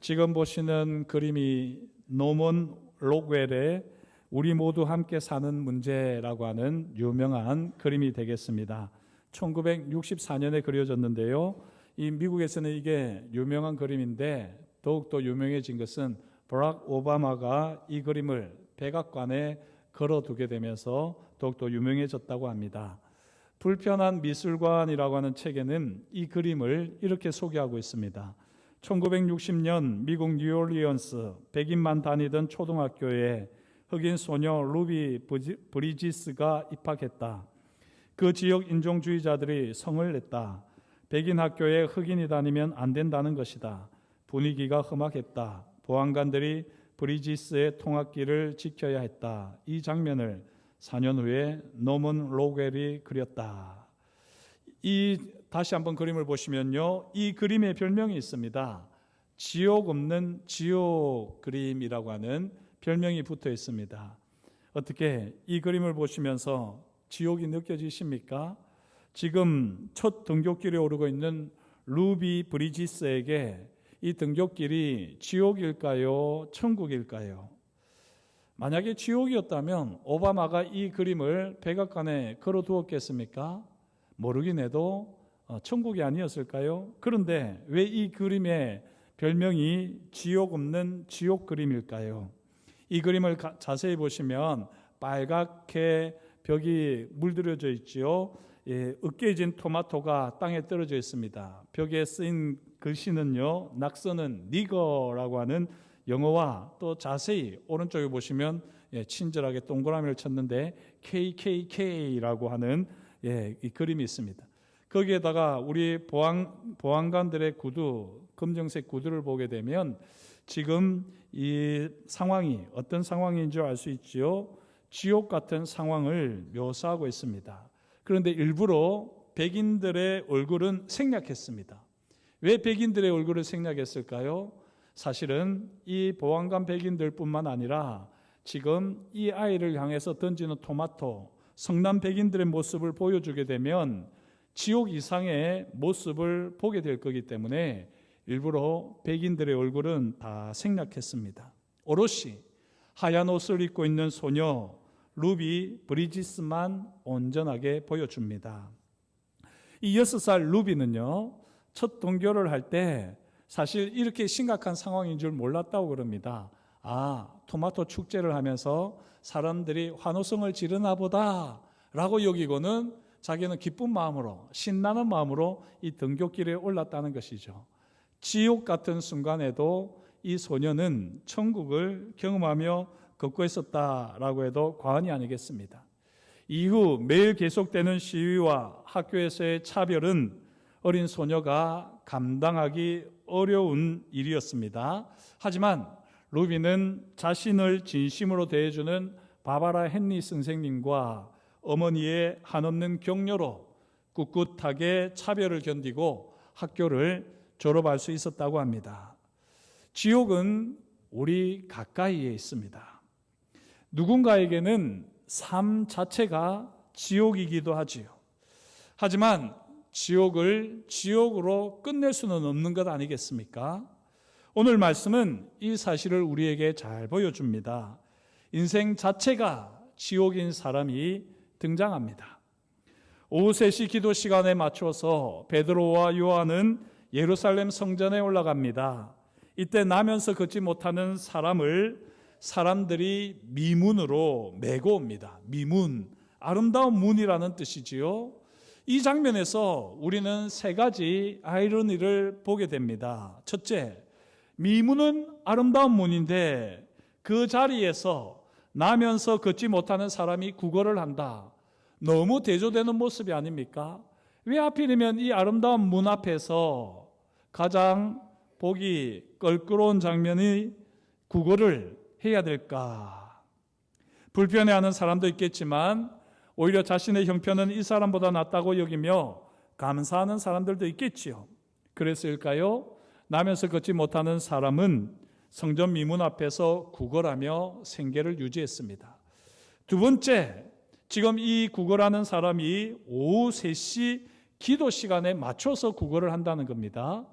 지금 보시는 그림이 노먼 로그웰의 우리 모두 함께 사는 문제라고 하는 유명한 그림이 되겠습니다. 1964년에 그려졌는데요. 이 미국에서는 이게 유명한 그림인데 더욱더 유명해진 것은 버락 오바마가 이 그림을 백악관에 걸어두게 되면서 더욱더 유명해졌다고 합니다. 불편한 미술관이라고 하는 책에는 이 그림을 이렇게 소개하고 있습니다. 1960년 미국 뉴올리언스 백인만 다니던 초등학교에 흑인 소녀 루비 브리지스가 입학했다. 그 지역 인종주의자들이 성을 냈다. 백인 학교에 흑인이 다니면 안 된다는 것이다. 분위기가 험악했다. 보안관들이 브리지스의 통학길을 지켜야 했다. 이 장면을 4년 후에 노먼 로그웰이 그렸다. 다시 한번 그림을 보시면요, 이 그림의 별명이 있습니다. 지옥 없는 지옥 그림이라고 하는 별명이 붙어 있습니다. 어떻게 이 그림을 보시면서 지옥이 느껴지십니까? 지금 첫 등굣길에 오르고 있는 루비 브리지스에게 이 등굣길이 지옥일까요? 천국일까요? 만약에 지옥이었다면 오바마가 이 그림을 백악관에 걸어두었겠습니까? 모르긴 해도 천국이 아니었을까요? 그런데 왜 이 그림의 별명이 지옥 없는 지옥 그림일까요? 이 그림을 자세히 보시면 빨갛게 벽이 물들여져 있지요. 으깨진 토마토가 땅에 떨어져 있습니다. 벽에 쓰인 글씨는요, 낙서는 니거라고 하는 영어와 또 자세히 오른쪽에 보시면 친절하게 동그라미를 쳤는데 KKK라고 하는 이 그림이 있습니다. 거기에다가 우리 보안관들의 구두, 검정색 구두를 보게 되면 지금 이 상황이 어떤 상황인 줄 알 수 있지요. 지옥 같은 상황을 묘사하고 있습니다. 그런데 일부러 백인들의 얼굴은 생략했습니다. 왜 백인들의 얼굴을 생략했을까요? 사실은 이 보안관 백인들뿐만 아니라 지금 이 아이를 향해서 던지는 토마토, 성남 백인들의 모습을 보여주게 되면 지옥 이상의 모습을 보게 될 거기 때문에 일부러 백인들의 얼굴은 다 생략했습니다. 오롯이 하얀 옷을 입고 있는 소녀 루비 브리지스만 온전하게 보여줍니다. 이 6살 루비는요, 첫 등교를 할 때 사실 이렇게 심각한 상황인 줄 몰랐다고 그럽니다. 토마토 축제를 하면서 사람들이 환호성을 지르나 보다 라고 여기고는 자기는 기쁜 마음으로, 신나는 마음으로 이 등굣길에 올랐다는 것이죠. 지옥 같은 순간에도 이 소녀는 천국을 경험하며 걷고 있었다라고 해도 과언이 아니겠습니다. 이후 매일 계속되는 시위와 학교에서의 차별은 어린 소녀가 감당하기 어려운 일이었습니다. 하지만 루비는 자신을 진심으로 대해주는 바바라 헨리 선생님과 어머니의 한없는 격려로 꿋꿋하게 차별을 견디고 학교를 졸업할 수 있었다고 합니다. 지옥은 우리 가까이에 있습니다. 누군가에게는 삶 자체가 지옥이기도 하지요. 하지만 지옥을 지옥으로 끝낼 수는 없는 것 아니겠습니까? 오늘 말씀은 이 사실을 우리에게 잘 보여줍니다. 인생 자체가 지옥인 사람이 등장합니다. 오후 3시 기도 시간에 맞춰서 베드로와 요한은 예루살렘 성전에 올라갑니다. 이때 나면서 걷지 못하는 사람들이 미문으로 메고 옵니다. 미문, 아름다운 문이라는 뜻이지요. 이 장면에서 우리는 3가지 아이러니를 보게 됩니다. 첫째, 미문은 아름다운 문인데 그 자리에서 나면서 걷지 못하는 사람이 구걸을 한다. 너무 대조되는 모습이 아닙니까? 왜 하필이면 이 아름다운 문 앞에서 가장 보기 껄끄러운 장면이 구걸을 해야 될까? 불편해하는 사람도 있겠지만 오히려 자신의 형편은 이 사람보다 낫다고 여기며 감사하는 사람들도 있겠지요. 그랬을까요? 나면서 걷지 못하는 사람은 성전 미문 앞에서 구걸하며 생계를 유지했습니다. 두 번째, 지금 이 구걸하는 사람이 오후 3시 기도 시간에 맞춰서 구걸을 한다는 겁니다.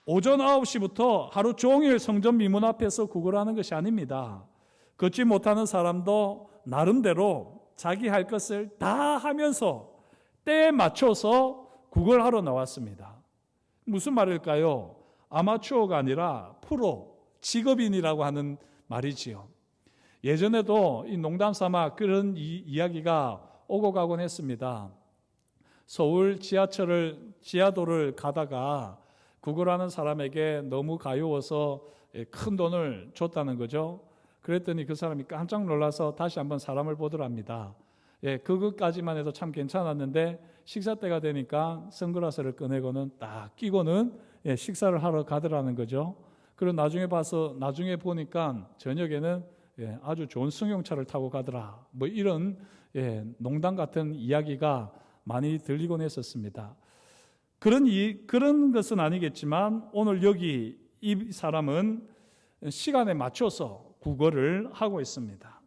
오전 9시부터 하루 종일 성전 미문 앞에서 구걸하는 것이 아닙니다. 걷지 못하는 사람도 나름대로 자기 할 것을 다 하면서 때에 맞춰서 구걸하러 나왔습니다. 무슨 말일까요? 아마추어가 아니라 프로, 직업인이라고 하는 말이지요. 예전에도 이 농담 삼아 그런 이야기가 오고 가곤 했습니다. 서울 지하도를 가다가 구걸하는 사람에게 너무 가여워서 큰 돈을 줬다는 거죠. 그랬더니 그 사람이 깜짝 놀라서 다시 한번 사람을 보더랍니다. 그것까지만 해도 참 괜찮았는데 식사 때가 되니까 선글라스를 꺼내고는 딱 끼고는 식사를 하러 가더라는 거죠. 그리고 나중에 보니까 저녁에는 아주 좋은 승용차를 타고 가더라. 뭐 이런 농담 같은 이야기가 많이 들리곤 했었습니다. 그런 것은 아니겠지만 오늘 여기 이 사람은 시간에 맞춰서 구걸을 하고 있습니다.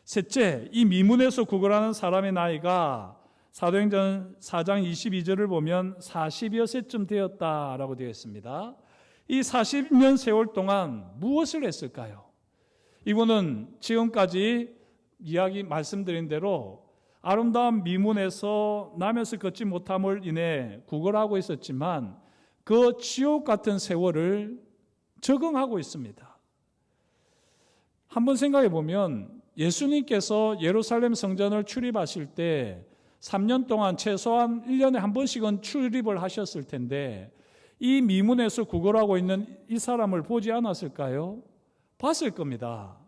셋째, 이 미문에서 구걸하는 사람의 나이가 사도행전 4장 22절을 보면 40여 세쯤 되었다라고 되어 있습니다. 이 40년 세월 동안 무엇을 했을까요? 이분은 지금까지 말씀드린 대로 아름다운 미문에서 남에서 걷지 못함을 인해 구걸하고 있었지만 그 지옥 같은 세월을 적응하고 있습니다. 한번 생각해 보면 예수님께서 예루살렘 성전을 출입하실 때 3년 동안 최소한 1년에 한 번씩은 출입을 하셨을 텐데 이 미문에서 구걸하고 있는 이 사람을 보지 않았을까요? 봤을 겁니다.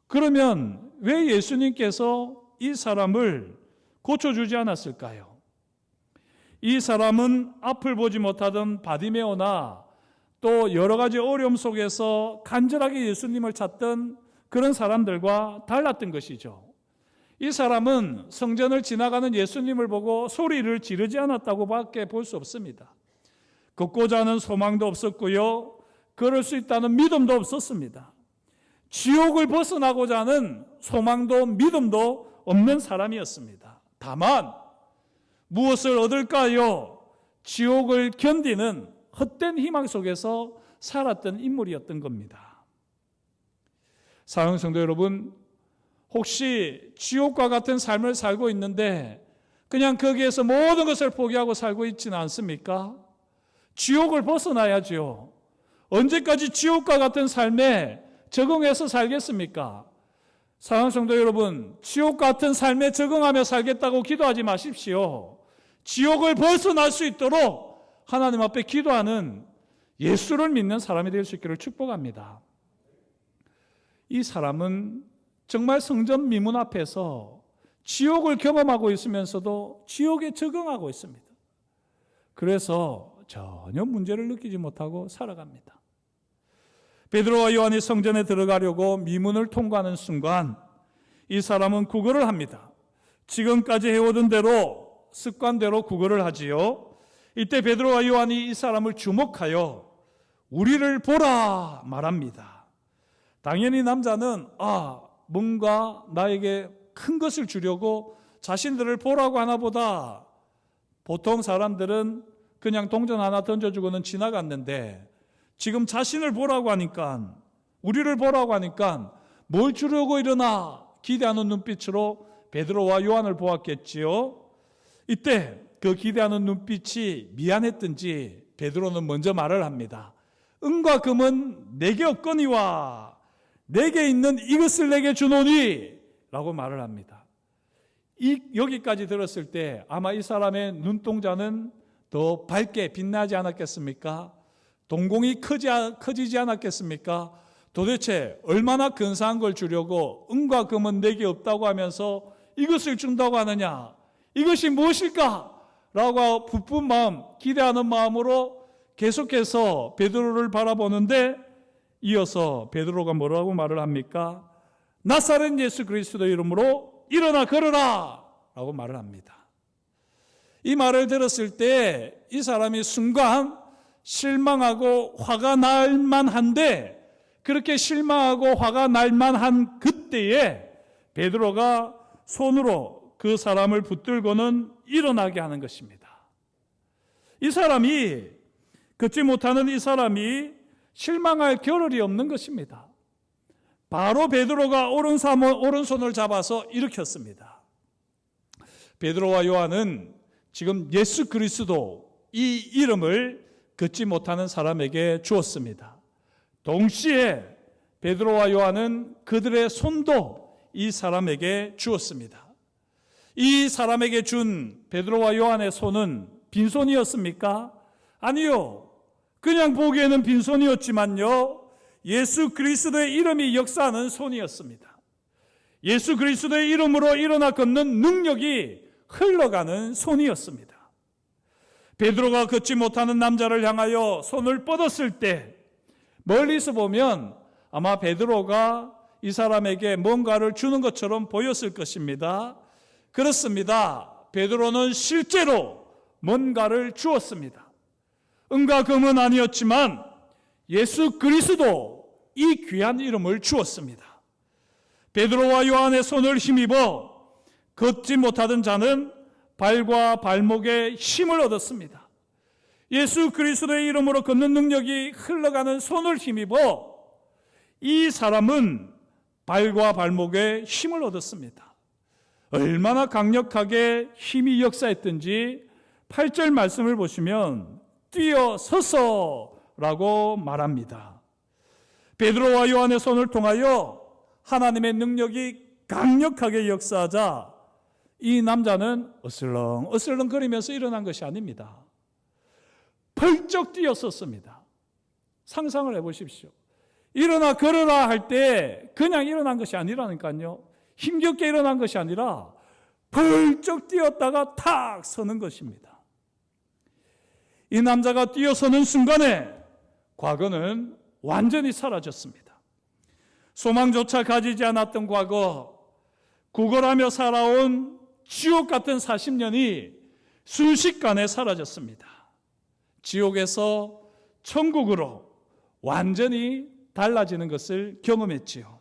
그러면 왜 예수님께서 이 사람을 고쳐주지 않았을까요? 이 사람은 앞을 보지 못하던 바디메오나 또 여러 가지 어려움 속에서 간절하게 예수님을 찾던 그런 사람들과 달랐던 것이죠. 이 사람은 성전을 지나가는 예수님을 보고 소리를 지르지 않았다고 밖에 볼 수 없습니다. 걷고자 하는 소망도 없었고요. 그럴 수 있다는 믿음도 없었습니다. 지옥을 벗어나고자 하는 소망도 믿음도 없는 사람이었습니다. 다만 무엇을 얻을까요? 지옥을 견디는 헛된 희망 속에서 살았던 인물이었던 겁니다. 사랑하는 성도 여러분, 혹시 지옥과 같은 삶을 살고 있는데 그냥 거기에서 모든 것을 포기하고 살고 있지는 않습니까? 지옥을 벗어나야죠. 언제까지 지옥과 같은 삶에 적응해서 살겠습니까? 사랑하는 성도 여러분, 지옥 같은 삶에 적응하며 살겠다고 기도하지 마십시오. 지옥을 벗어날 수 있도록 하나님 앞에 기도하는 예수를 믿는 사람이 될 수 있기를 축복합니다. 이 사람은 정말 성전 미문 앞에서 지옥을 경험하고 있으면서도 지옥에 적응하고 있습니다. 그래서 전혀 문제를 느끼지 못하고 살아갑니다. 베드로와 요한이 성전에 들어가려고 미문을 통과하는 순간 이 사람은 구걸을 합니다. 지금까지 해오던 대로 습관대로 구걸을 하지요. 이때 베드로와 요한이 이 사람을 주목하여 우리를 보라 말합니다. 당연히 남자는 뭔가 나에게 큰 것을 주려고 자신들을 보라고 하나 보다. 보통 사람들은 그냥 동전 하나 던져주고는 지나갔는데 지금 자신을 보라고 하니까, 우리를 보라고 하니까 뭘 주려고 이러나 기대하는 눈빛으로 베드로와 요한을 보았겠지요. 이때 그 기대하는 눈빛이 미안했던지 베드로는 먼저 말을 합니다. 은과 금은 내게 없거니와 내게 있는 이것을 내게 주노니 라고 말을 합니다. 여기까지 들었을 때 아마 이 사람의 눈동자는 더 밝게 빛나지 않았겠습니까? 동공이 커지지 않았겠습니까? 도대체 얼마나 근사한 걸 주려고 은과 금은 내게 없다고 하면서 이것을 준다고 하느냐? 이것이 무엇일까? 라고 부푼 마음, 기대하는 마음으로 계속해서 베드로를 바라보는데 이어서 베드로가 뭐라고 말을 합니까? 나사렛 예수 그리스도 이름으로 일어나 걸어라! 라고 말을 합니다. 이 말을 들었을 때 이 사람이 순간 실망하고 화가 날 만한데, 그렇게 실망하고 화가 날 만한 그때에 베드로가 손으로 그 사람을 붙들고는 일어나게 하는 것입니다. 이 사람이 걷지 못하는 이 사람이 실망할 겨를이 없는 것입니다. 바로 베드로가 오른손을 잡아서 일으켰습니다. 베드로와 요한은 지금 예수 그리스도 이 이름을 걷지 못하는 사람에게 주었습니다. 동시에 베드로와 요한은 그들의 손도 이 사람에게 주었습니다. 이 사람에게 준 베드로와 요한의 손은 빈손이었습니까? 아니요. 그냥 보기에는 빈손이었지만요, 예수 그리스도의 이름이 역사하는 손이었습니다. 예수 그리스도의 이름으로 일어나 걷는 능력이 흘러가는 손이었습니다. 베드로가 걷지 못하는 남자를 향하여 손을 뻗었을 때 멀리서 보면 아마 베드로가 이 사람에게 뭔가를 주는 것처럼 보였을 것입니다. 그렇습니다. 베드로는 실제로 뭔가를 주었습니다. 은과 금은 아니었지만 예수 그리스도 이 귀한 이름을 주었습니다. 베드로와 요한의 손을 힘입어 걷지 못하던 자는 발과 발목에 힘을 얻었습니다. 예수 그리스도의 이름으로 걷는 능력이 흘러가는 손을 힘입어 이 사람은 발과 발목에 힘을 얻었습니다. 얼마나 강력하게 힘이 역사했든지 8절 말씀을 보시면 뛰어서서라고 말합니다. 베드로와 요한의 손을 통하여 하나님의 능력이 강력하게 역사하자 이 남자는 어슬렁거리면서 일어난 것이 아닙니다. 펄쩍 뛰었었습니다. 상상을 해보십시오. 일어나 걸어라 할 때 그냥 일어난 것이 아니라니까요. 힘겹게 일어난 것이 아니라 펄쩍 뛰었다가 탁 서는 것입니다. 이 남자가 뛰어서는 순간에 과거는 완전히 사라졌습니다. 소망조차 가지지 않았던 과거, 구걸하며 살아온 지옥 같은 40년이 순식간에 사라졌습니다. 지옥에서 천국으로 완전히 달라지는 것을 경험했지요.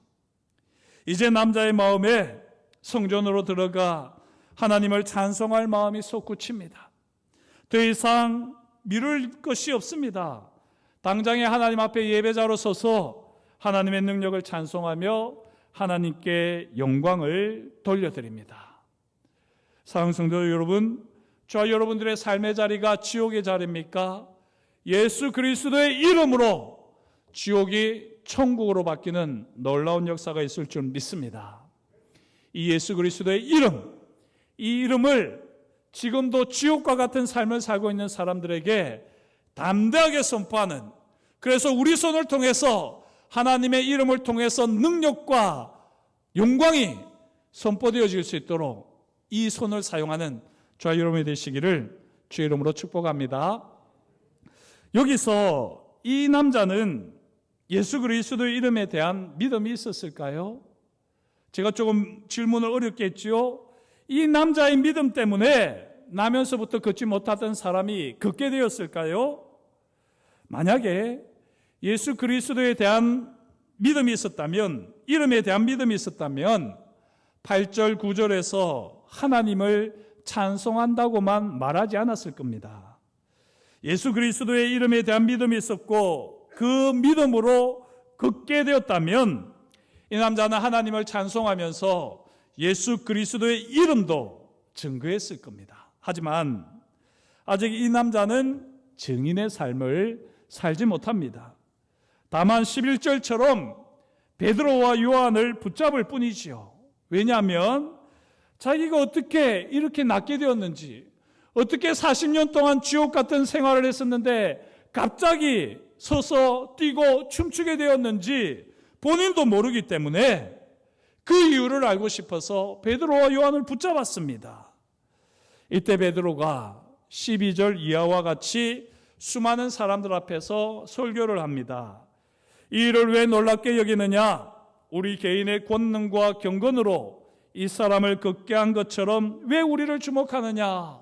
이제 남자의 마음에 성전으로 들어가 하나님을 찬송할 마음이 솟구칩니다. 더 이상 미룰 것이 없습니다. 당장에 하나님 앞에 예배자로 서서 하나님의 능력을 찬송하며 하나님께 영광을 돌려드립니다. 사랑하는 성도 여러분, 저와 여러분들의 삶의 자리가 지옥의 자리입니까? 예수 그리스도의 이름으로 지옥이 천국으로 바뀌는 놀라운 역사가 있을 줄 믿습니다. 이 예수 그리스도의 이름, 이 이름을 지금도 지옥과 같은 삶을 살고 있는 사람들에게 담대하게 선포하는, 그래서 우리 손을 통해서 하나님의 이름을 통해서 능력과 영광이 선포되어질 수 있도록 이 손을 사용하는 저와 여러분이 되시기를 주의 이름으로 축복합니다. 여기서 이 남자는 예수 그리스도의 이름에 대한 믿음이 있었을까요? 제가 조금 질문을 어렵게 했지요. 이 남자의 믿음 때문에 나면서부터 걷지 못하던 사람이 걷게 되었을까요? 만약에 예수 그리스도에 대한 믿음이 있었다면, 이름에 대한 믿음이 있었다면 8절 9절에서 하나님을 찬송한다고만 말하지 않았을 겁니다. 예수 그리스도의 이름에 대한 믿음이 있었고 그 믿음으로 걷게 되었다면 이 남자는 하나님을 찬송하면서 예수 그리스도의 이름도 증거했을 겁니다. 하지만 아직 이 남자는 증인의 삶을 살지 못합니다. 다만 11절처럼 베드로와 요한을 붙잡을 뿐이지요. 왜냐하면 자기가 어떻게 이렇게 낫게 되었는지, 어떻게 40년 동안 지옥 같은 생활을 했었는데 갑자기 서서 뛰고 춤추게 되었는지 본인도 모르기 때문에 그 이유를 알고 싶어서 베드로와 요한을 붙잡았습니다. 이때 베드로가 12절 이하와 같이 수많은 사람들 앞에서 설교를 합니다. 이 일을 왜 놀랍게 여기느냐? 우리 개인의 권능과 경건으로 이 사람을 걷게 한 것처럼 왜 우리를 주목하느냐?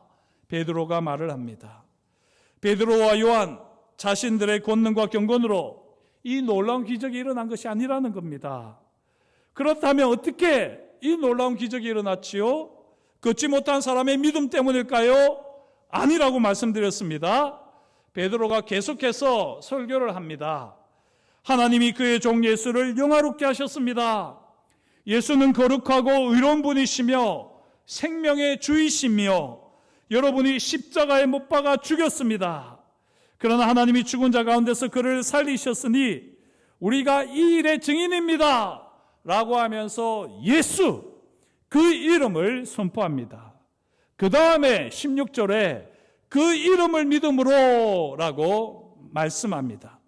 베드로가 말을 합니다. 베드로와 요한 자신들의 권능과 경건으로 이 놀라운 기적이 일어난 것이 아니라는 겁니다. 그렇다면 어떻게 이 놀라운 기적이 일어났지요? 걷지 못한 사람의 믿음 때문일까요? 아니라고 말씀드렸습니다. 베드로가 계속해서 설교를 합니다. 하나님이 그의 종 예수를 영화롭게 하셨습니다. 예수는 거룩하고 의로운 분이시며 생명의 주이시며 여러분이 십자가에 못 박아 죽였습니다. 그러나 하나님이 죽은 자 가운데서 그를 살리셨으니 우리가 이 일의 증인입니다 라고 하면서 예수, 그 이름을 선포합니다. 그 다음에 16절에 그 이름을 믿음으로 라고 말씀합니다.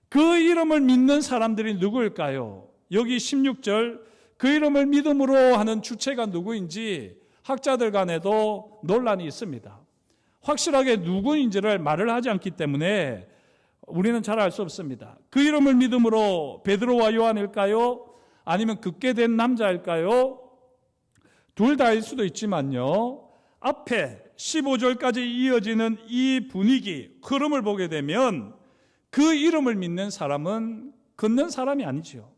그 이름을 믿는 사람들이 누구일까요? 여기 16절 그 이름을 믿음으로 하는 주체가 누구인지 학자들 간에도 논란이 있습니다. 확실하게 누구인지를 말을 하지 않기 때문에 우리는 잘 알 수 없습니다. 그 이름을 믿음으로 베드로와 요한일까요? 아니면 굳게 된 남자일까요? 둘 다일 수도 있지만요. 앞에 15절까지 이어지는 이 분위기, 흐름을 보게 되면 그 이름을 믿는 사람은 걷는 사람이 아니죠.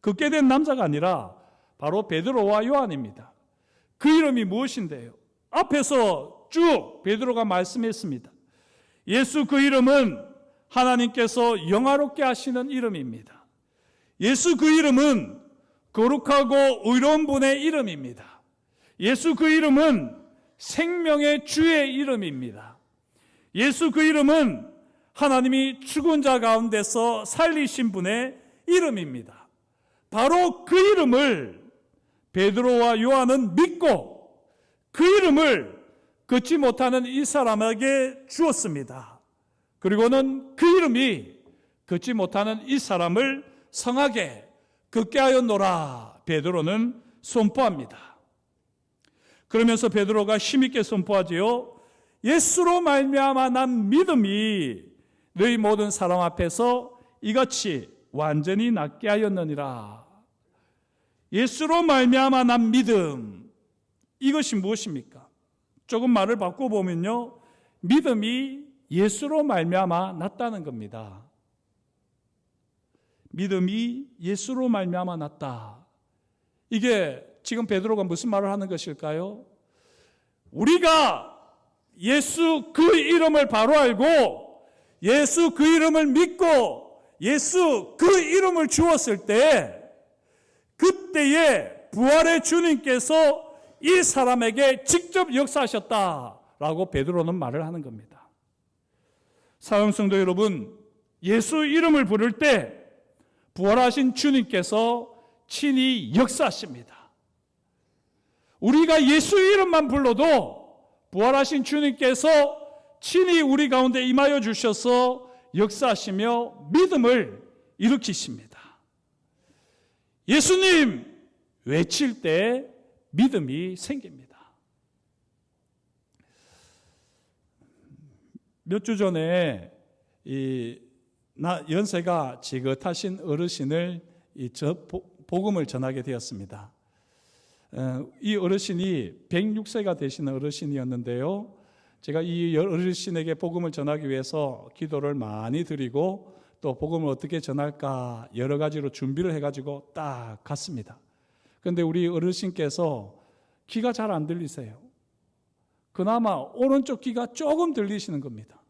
걷게 된 남자가 아니라 바로 베드로와 요한입니다. 그 이름이 무엇인데요? 앞에서 쭉 베드로가 말씀했습니다. 예수 그 이름은 하나님께서 영화롭게 하시는 이름입니다. 예수 그 이름은 거룩하고 의로운 분의 이름입니다. 예수 그 이름은 생명의 주의 이름입니다. 예수 그 이름은 하나님이 죽은 자 가운데서 살리신 분의 이름입니다. 바로 그 이름을 베드로와 요한은 믿고 그 이름을 걷지 못하는 이 사람에게 주었습니다. 그리고는 그 이름이 걷지 못하는 이 사람을 성하게 걷게 하였노라 베드로는 선포합니다. 그러면서 베드로가 힘있게 선포하지요. 예수로 말미암아 난 믿음이 너희 모든 사람 앞에서 이같이 완전히 낫게 하였느니라. 예수로 말미암아 난 믿음, 이것이 무엇입니까? 조금 말을 바꿔보면요, 믿음이 예수로 말미암아 낫다는 겁니다. 믿음이 예수로 말미암아 낫다. 이게 지금 베드로가 무슨 말을 하는 것일까요? 우리가 예수 그 이름을 바로 알고 예수 그 이름을 믿고 예수 그 이름을 주었을 때 그때에 부활의 주님께서 이 사람에게 직접 역사하셨다라고 베드로는 말을 하는 겁니다. 사랑하는 성도 여러분, 예수 이름을 부를 때 부활하신 주님께서 친히 역사하십니다. 우리가 예수 이름만 불러도 부활하신 주님께서 친히 우리 가운데 임하여 주셔서 역사하시며 믿음을 일으키십니다. 예수님 외칠 때 믿음이 생깁니다. 몇 주 전에 연세가 지긋하신 어르신을 복음을 전하게 되었습니다. 이 어르신이 106세가 되시는 어르신이었는데요. 제가 이 어르신에게 복음을 전하기 위해서 기도를 많이 드리고 또 복음을 어떻게 전할까 여러 가지로 준비를 해가지고 딱 갔습니다. 그런데 우리 어르신께서 귀가 잘 안 들리세요. 그나마 오른쪽 귀가 조금 들리시는 겁니다.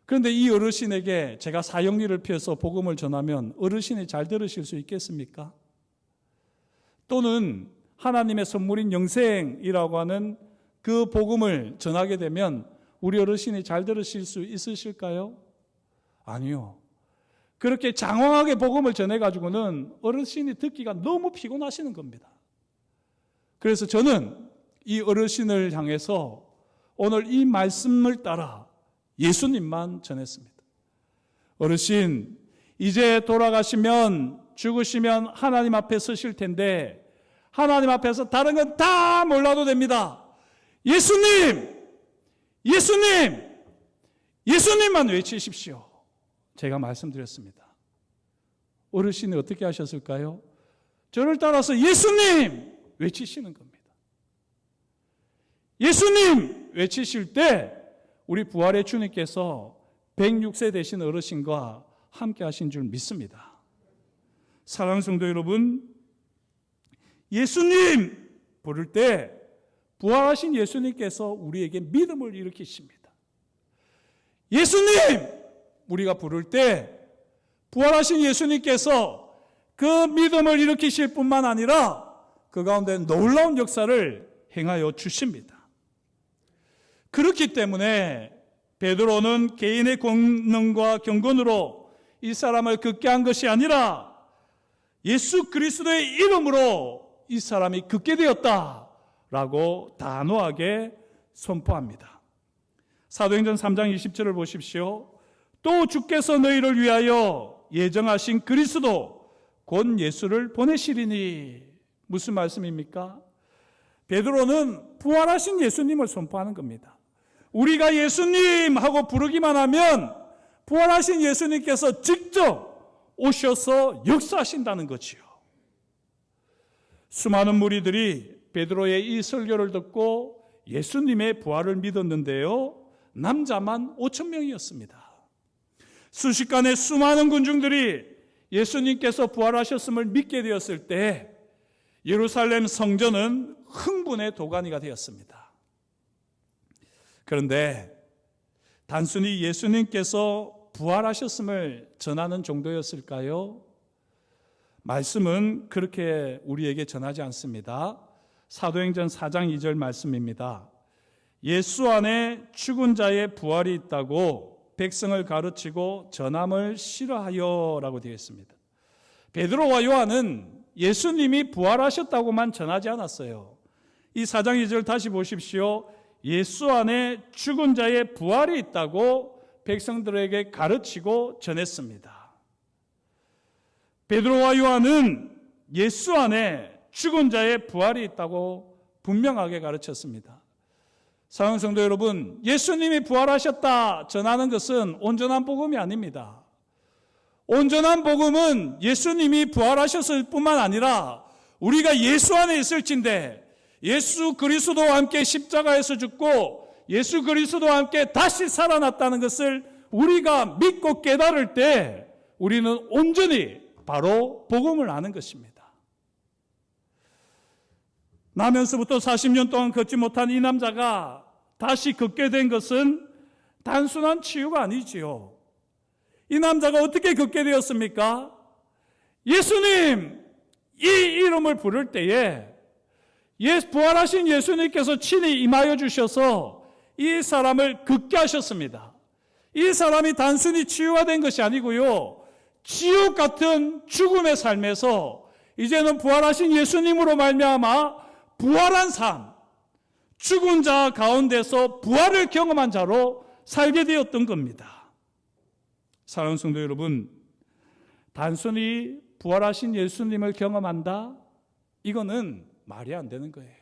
그런데 이 어르신에게 제가 사형리를 펴서 복음을 전하면 어르신이 잘 들으실 수 있겠습니까? 또는 하나님의 선물인 영생이라고 하는 그 복음을 전하게 되면 우리 어르신이 잘 들으실 수 있으실까요? 아니요. 그렇게 장황하게 복음을 전해가지고는 어르신이 듣기가 너무 피곤하시는 겁니다. 그래서 저는 이 어르신을 향해서 오늘 이 말씀을 따라 예수님만 전했습니다. 어르신, 이제 돌아가시면 죽으시면 하나님 앞에 서실 텐데 하나님 앞에서 다른 건 다 몰라도 됩니다. 예수님! 예수님! 예수님만 외치십시오. 제가 말씀드렸습니다. 어르신이 어떻게 하셨을까요? 저를 따라서 예수님! 외치시는 겁니다. 예수님! 외치실 때 우리 부활의 주님께서 106세 되신 어르신과 함께 하신 줄 믿습니다. 사랑하는 성도 여러분, 예수님! 부를 때 부활하신 예수님께서 우리에게 믿음을 일으키십니다. 예수님! 우리가 부를 때 부활하신 예수님께서 그 믿음을 일으키실 뿐만 아니라 그 가운데 놀라운 역사를 행하여 주십니다. 그렇기 때문에 베드로는 개인의 권능과 경건으로 이 사람을 긋게 한 것이 아니라 예수 그리스도의 이름으로 이 사람이 긋게 되었다라고 단호하게 선포합니다. 사도행전 3장 20절을 보십시오. 또 주께서 너희를 위하여 예정하신 그리스도 곧 예수를 보내시리니. 무슨 말씀입니까? 베드로는 부활하신 예수님을 선포하는 겁니다. 우리가 예수님 하고 부르기만 하면 부활하신 예수님께서 직접 오셔서 역사하신다는 거지요. 수많은 무리들이 베드로의 이 설교를 듣고 예수님의 부활을 믿었는데요, 남자만 5,000명이었습니다. 순식간에 수많은 군중들이 예수님께서 부활하셨음을 믿게 되었을 때 예루살렘 성전은 흥분의 도가니가 되었습니다. 그런데 단순히 예수님께서 부활하셨음을 전하는 정도였을까요? 말씀은 그렇게 우리에게 전하지 않습니다. 사도행전 4장 2절 말씀입니다. 예수 안에 죽은 자의 부활이 있다고 백성을 가르치고 전함을 싫어하여 라고 되어 있습니다. 베드로와 요한은 예수님이 부활하셨다고만 전하지 않았어요. 이 4장 2절 다시 보십시오. 예수 안에 죽은 자의 부활이 있다고 백성들에게 가르치고 전했습니다. 베드로와 요한은 예수 안에 죽은 자의 부활이 있다고 분명하게 가르쳤습니다. 사랑하는 성도 여러분, 예수님이 부활하셨다 전하는 것은 온전한 복음이 아닙니다. 온전한 복음은 예수님이 부활하셨을 뿐만 아니라 우리가 예수 안에 있을진데 예수 그리스도와 함께 십자가에서 죽고 예수 그리스도와 함께 다시 살아났다는 것을 우리가 믿고 깨달을 때 우리는 온전히 바로 복음을 아는 것입니다. 나면서부터 40년 동안 걷지 못한 이 남자가 다시 걷게 된 것은 단순한 치유가 아니지요. 이 남자가 어떻게 걷게 되었습니까? 예수님! 이 이름을 부를 때에 부활하신 예수님께서 친히 임하여 주셔서 이 사람을 걷게 하셨습니다. 이 사람이 단순히 치유가 된 것이 아니고요, 지옥 같은 죽음의 삶에서 이제는 부활하신 예수님으로 말미암아 부활한 삶, 죽은 자 가운데서 부활을 경험한 자로 살게 되었던 겁니다. 사랑하는 성도 여러분, 단순히 부활하신 예수님을 경험한다? 이거는 말이 안 되는 거예요.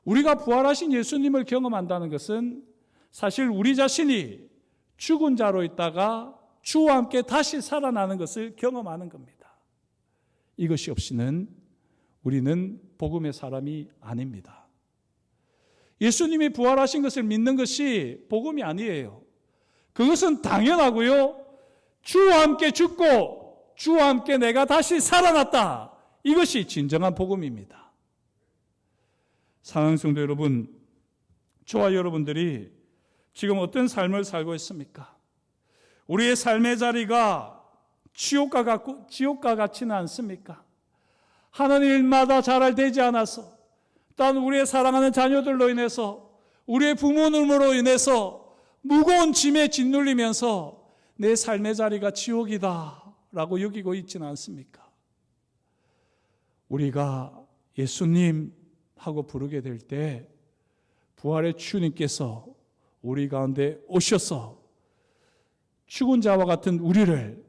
우리가 부활하신 예수님을 경험한다는 것은 사실 우리 자신이 죽은 자로 있다가 주와 함께 다시 살아나는 것을 경험하는 겁니다. 이것이 없이는 우리는 복음의 사람이 아닙니다. 예수님이 부활하신 것을 믿는 것이 복음이 아니에요. 그것은 당연하고요, 주와 함께 죽고 주와 함께 내가 다시 살아났다, 이것이 진정한 복음입니다. 사랑하는 성도 여러분, 저와 여러분들이 지금 어떤 삶을 살고 있습니까? 우리의 삶의 자리가 지옥과 같지는 않습니까? 하는 일마다 잘 되지 않아서, 또한 우리의 사랑하는 자녀들로 인해서, 우리의 부모님으로 인해서 무거운 짐에 짓눌리면서 내 삶의 자리가 지옥이다 라고 여기고 있지는 않습니까? 우리가 예수님 하고 부르게 될 때 부활의 주님께서 우리 가운데 오셔서 죽은 자와 같은 우리를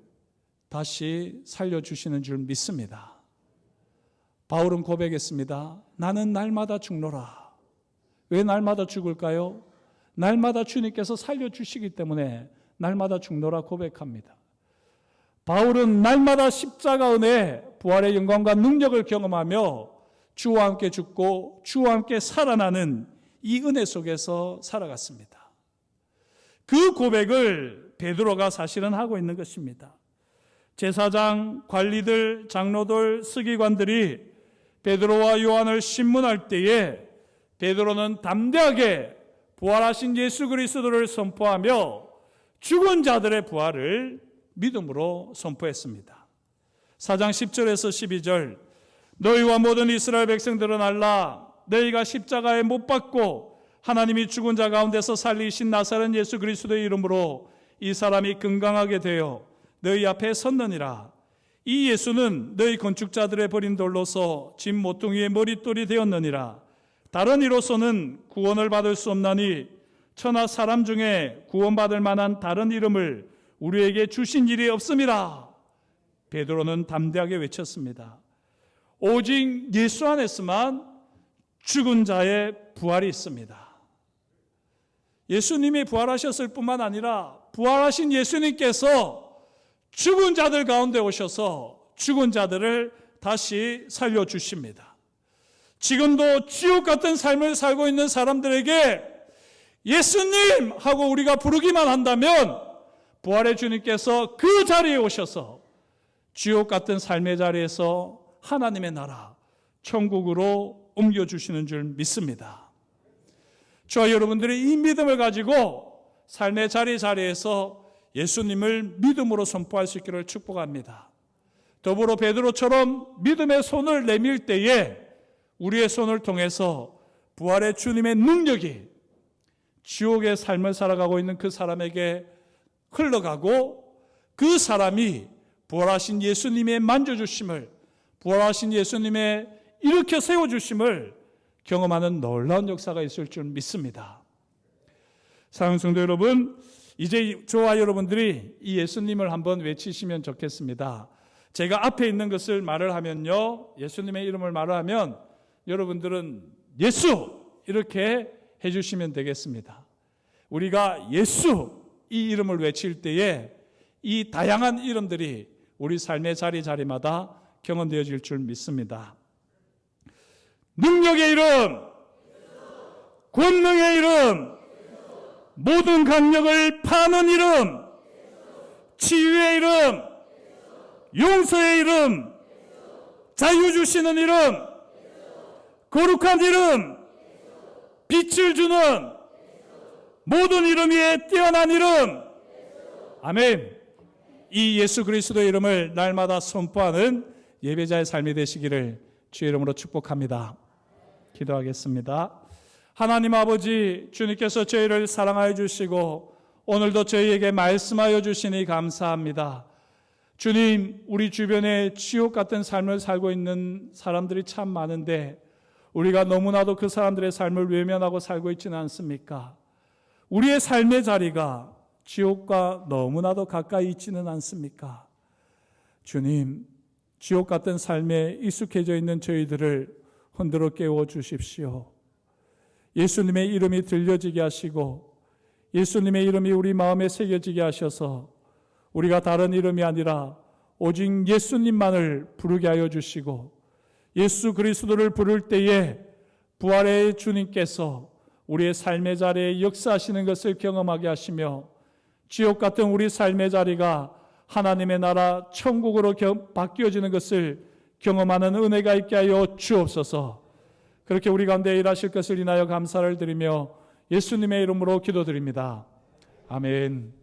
다시 살려주시는 줄 믿습니다. 바울은 고백했습니다. 나는 날마다 죽노라. 왜 날마다 죽을까요? 날마다 주님께서 살려주시기 때문에 날마다 죽노라 고백합니다. 바울은 날마다 십자가 은혜, 부활의 영광과 능력을 경험하며 주와 함께 죽고 주와 함께 살아나는 이 은혜 속에서 살아갔습니다. 그 고백을 베드로가 사실은 하고 있는 것입니다. 제사장, 관리들, 장로들, 서기관들이 베드로와 요한을 신문할 때에 베드로는 담대하게 부활하신 예수 그리스도를 선포하며 죽은 자들의 부활을 믿음으로 선포했습니다. 4장 10절에서 12절 너희와 모든 이스라엘 백성들은 알라 너희가 십자가에 못 박고 하나님이 죽은 자 가운데서 살리신 나사렛 예수 그리스도의 이름으로 이 사람이 건강하게 되어 너희 앞에 섰느니라. 이 예수는 너희 건축자들의 버린 돌로서 집 모퉁이의 머릿돌이 되었느니라. 다른 이로서는 구원을 받을 수 없나니 천하 사람 중에 구원받을 만한 다른 이름을 우리에게 주신 일이 없음이라. 베드로는 담대하게 외쳤습니다. 오직 예수 안에서만 죽은 자의 부활이 있습니다. 예수님이 부활하셨을 뿐만 아니라 부활하신 예수님께서 죽은 자들 가운데 오셔서 죽은 자들을 다시 살려주십니다. 지금도 지옥 같은 삶을 살고 있는 사람들에게 예수님 하고 우리가 부르기만 한다면 부활의 주님께서 그 자리에 오셔서 지옥 같은 삶의 자리에서 하나님의 나라, 천국으로 옮겨주시는 줄 믿습니다. 저와 여러분들이 이 믿음을 가지고 삶의 자리에서 예수님을 믿음으로 선포할 수 있기를 축복합니다. 더불어 베드로처럼 믿음의 손을 내밀 때에 우리의 손을 통해서 부활의 주님의 능력이 지옥의 삶을 살아가고 있는 그 사람에게 흘러가고 그 사람이 부활하신 예수님의 만져주심을, 부활하신 예수님의 일으켜 세워주심을 경험하는 놀라운 역사가 있을 줄 믿습니다. 사랑하는 성도 여러분, 이제 저와 여러분들이 이 예수님을 한번 외치시면 좋겠습니다. 제가 앞에 있는 것을 말을 하면요, 예수님의 이름을 말을 하면 여러분들은 예수 이렇게 해주시면 되겠습니다. 우리가 예수 이 이름을 외칠 때에 이 다양한 이름들이 우리 삶의 자리마다 경험되어질 줄 믿습니다. 능력의 이름, 권능의 이름, 모든 강력을 파는 이름, 치유의 이름, 용서의 이름, 자유 주시는 이름, 거룩한 이름, 빛을 주는 모든 이름 위에 뛰어난 이름, 아멘. 이 예수 그리스도의 이름을 날마다 선포하는 예배자의 삶이 되시기를 주의 이름으로 축복합니다. 기도하겠습니다. 하나님 아버지, 주님께서 저희를 사랑하여 주시고 오늘도 저희에게 말씀하여 주시니 감사합니다. 주님, 우리 주변에 지옥 같은 삶을 살고 있는 사람들이 참 많은데 우리가 너무나도 그 사람들의 삶을 외면하고 살고 있지는 않습니까? 우리의 삶의 자리가 지옥과 너무나도 가까이 있지는 않습니까? 주님, 지옥 같은 삶에 익숙해져 있는 저희들을 흔들어 깨워 주십시오. 예수님의 이름이 들려지게 하시고 예수님의 이름이 우리 마음에 새겨지게 하셔서 우리가 다른 이름이 아니라 오직 예수님만을 부르게 하여 주시고 예수 그리스도를 부를 때에 부활의 주님께서 우리의 삶의 자리에 역사하시는 것을 경험하게 하시며 지옥 같은 우리 삶의 자리가 하나님의 나라 천국으로 바뀌어지는 것을 경험하는 은혜가 있게 하여 주옵소서. 그렇게 우리 가운데 일하실 것을 인하여 감사를 드리며 예수님의 이름으로 기도드립니다. 아멘.